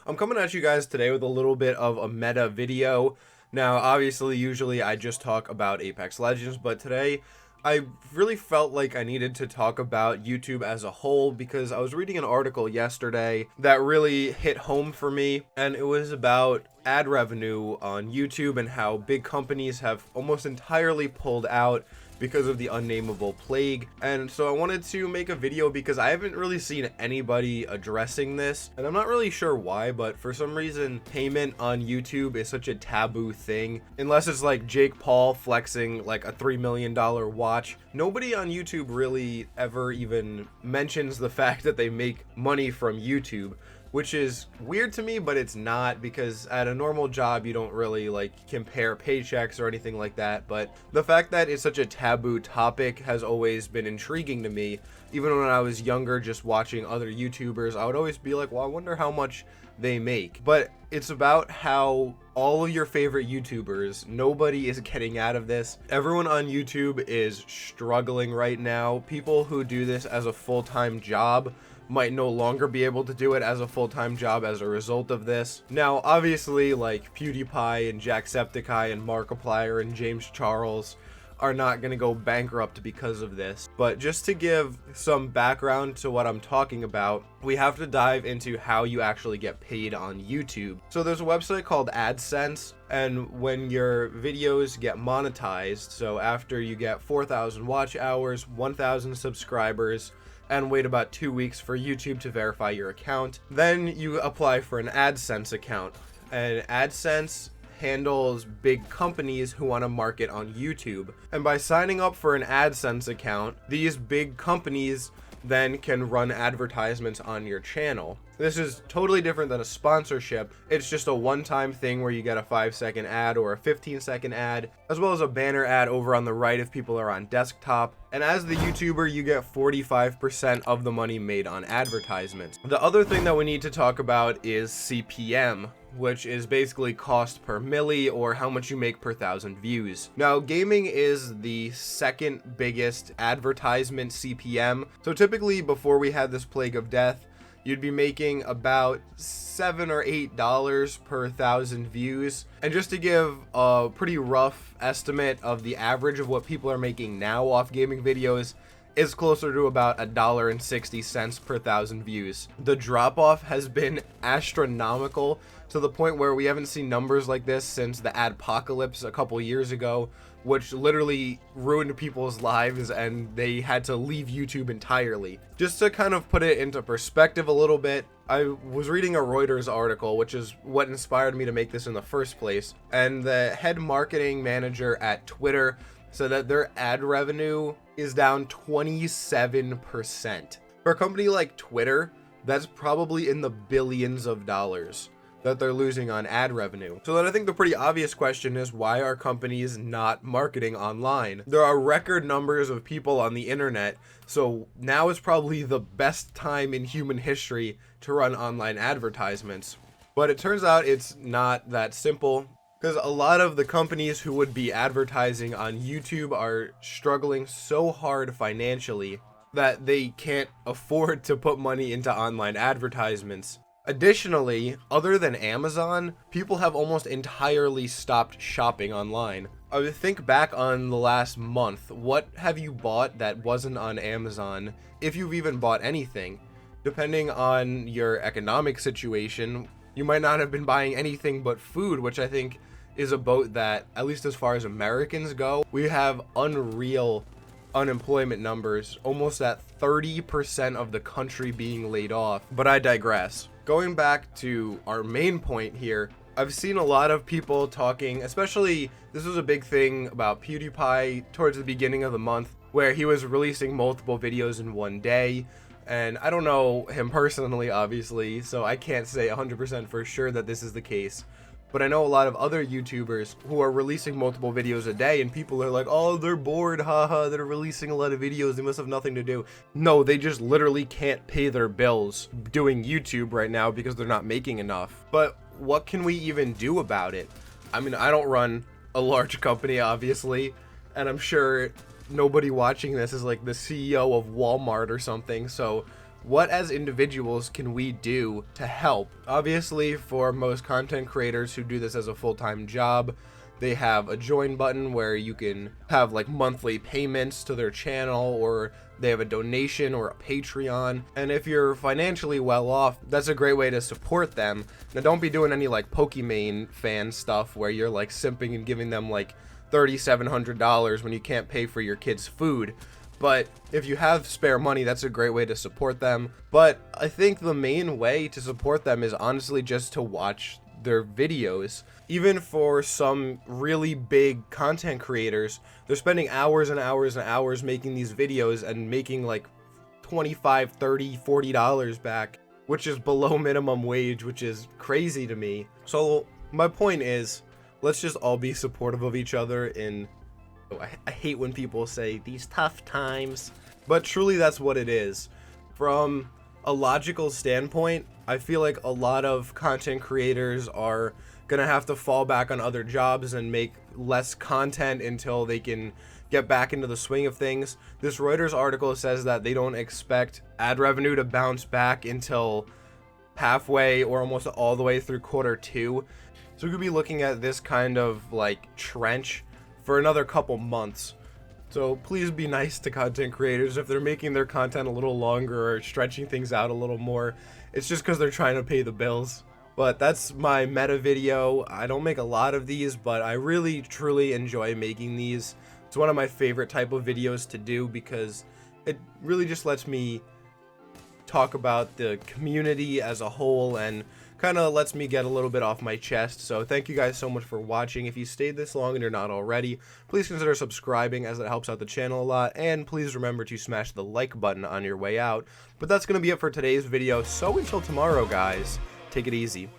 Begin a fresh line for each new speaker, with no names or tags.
I'm coming at you guys today with a little bit of a meta video. Now, obviously, usually I just talk about Apex Legends, but today I really felt like I needed to talk about YouTube as a whole because I was reading an article yesterday that really hit home for me, and it was about ad revenue on YouTube and how big companies have almost entirely pulled out because of the unnameable plague. And so I wanted to make a video because I haven't really seen anybody addressing this, and I'm not really sure why, but for some reason payment on YouTube is such a taboo thing. Unless it's like Jake Paul flexing like a $3 million watch, nobody on YouTube really ever even mentions the fact that they make money from YouTube, which is weird to me, but it's not, because at a normal job you don't really like compare paychecks or anything like that. But the fact that it's such a taboo topic has always been intriguing to me. Even when I was younger, just watching other YouTubers, I would always be like, well, I wonder how much they make. But it's about how all of your favorite YouTubers, nobody is getting out of this. Everyone on YouTube is struggling right now. People who do this as a full-time job might no longer be able to do it as a full-time job as a result of this. Now, obviously, like PewDiePie and Jacksepticeye and Markiplier and James Charles are not going to go bankrupt because of this. But just to give some background to what I'm talking about, we have to dive into how you actually get paid on YouTube. So there's a website called AdSense, and when your videos get monetized, so after you get 4,000 watch hours, 1,000 subscribers, and wait about 2 weeks for YouTube to verify your account, then you apply for an AdSense account. And AdSense handles big companies who want to market on YouTube. And by signing up for an AdSense account, these big companies then can run advertisements on your channel. This is totally different than a sponsorship. It's just a one-time thing where you get a 5-second ad or a 15-second ad, as well as a banner ad over on the right if people are on desktop. And as the YouTuber, you get 45% of the money made on advertisements. The other thing that we need to talk about is CPM, which is basically cost per milli, or how much you make per 1,000 views. Now, gaming is the second biggest advertisement CPM. So typically, before we had this plague of death, you'd be making about $7 or $8 per 1,000 views. And just to give a pretty rough estimate of the average of what people are making now off gaming videos, is closer to about $1.60 per 1,000 views. The drop-off has been astronomical, to the point where we haven't seen numbers like this since the adpocalypse a couple years ago, which literally ruined people's lives and they had to leave YouTube entirely. Just to kind of put it into perspective a little bit, I was reading a Reuters article, which is what inspired me to make this in the first place, and the head marketing manager at Twitter said that their ad revenue is down 27%. For a company like Twitter, that's probably in the billions of dollars that they're losing on ad revenue. So then I think the pretty obvious question is, why are companies not marketing online? There are record numbers of people on the internet, so now is probably the best time in human history to run online advertisements. But it turns out it's not that simple, because a lot of the companies who would be advertising on YouTube are struggling so hard financially that they can't afford to put money into online advertisements. Additionally, other than Amazon, people have almost entirely stopped shopping online. I would think back on the last month, what have you bought that wasn't on Amazon, if you've even bought anything? Depending on your economic situation, you might not have been buying anything but food, which I think is a boat that, at least as far as Americans go, we have unreal unemployment numbers, almost at 30% of the country being laid off. But I digress. Going back to our main point here, I've seen a lot of people talking, especially this was a big thing about PewDiePie towards the beginning of the month, where he was releasing multiple videos in one day. And I don't know him personally, obviously, so I can't say 100% for sure that this is the case. But I know a lot of other YouTubers who are releasing multiple videos a day, and people are like, oh, they're bored, haha, they're releasing a lot of videos, they must have nothing to do. No, they just literally can't pay their bills doing YouTube right now because they're not making enough. But what can we even do about it? I mean, I don't run a large company, obviously, and I'm sure nobody watching this is like the CEO of Walmart or something, so what as individuals can we do to help? Obviously, for most content creators who do this as a full-time job, they have a join button where you can have like monthly payments to their channel, or they have a donation or a Patreon. And if you're financially well off, that's a great way to support them. Now, don't be doing any like Pokimane fan stuff where you're like simping and giving them like $3,700 when you can't pay for your kids' food. But if you have spare money, that's a great way to support them. But I think the main way to support them is honestly just to watch their videos. Even for some really big content creators, they're spending hours and hours and hours making these videos and making like $25, $30, $40 back, which is below minimum wage, which is crazy to me. So my point is, let's just all be supportive of each other in, I hate when people say these tough times, but truly that's what it is. From a logical standpoint, I feel like a lot of content creators are gonna have to fall back on other jobs and make less content until they can get back into the swing of things. This Reuters article says that they don't expect ad revenue to bounce back until halfway or almost all the way through Q2. So we could be looking at this kind of like trench for another couple months. So please be nice to content creators. If they're making their content a little longer or stretching things out a little more, it's just because they're trying to pay the bills. But that's my meta video. I don't make a lot of these, but I really truly enjoy making these. It's one of my favorite type of videos to do because it really just lets me talk about the community as a whole and kind of lets me get a little bit off my chest. So thank you guys so much for watching. If you stayed this long and you're not already, please consider subscribing as it helps out the channel a lot, and please remember to smash the like button on your way out. But that's going to be it for today's video, so until tomorrow guys, take it easy.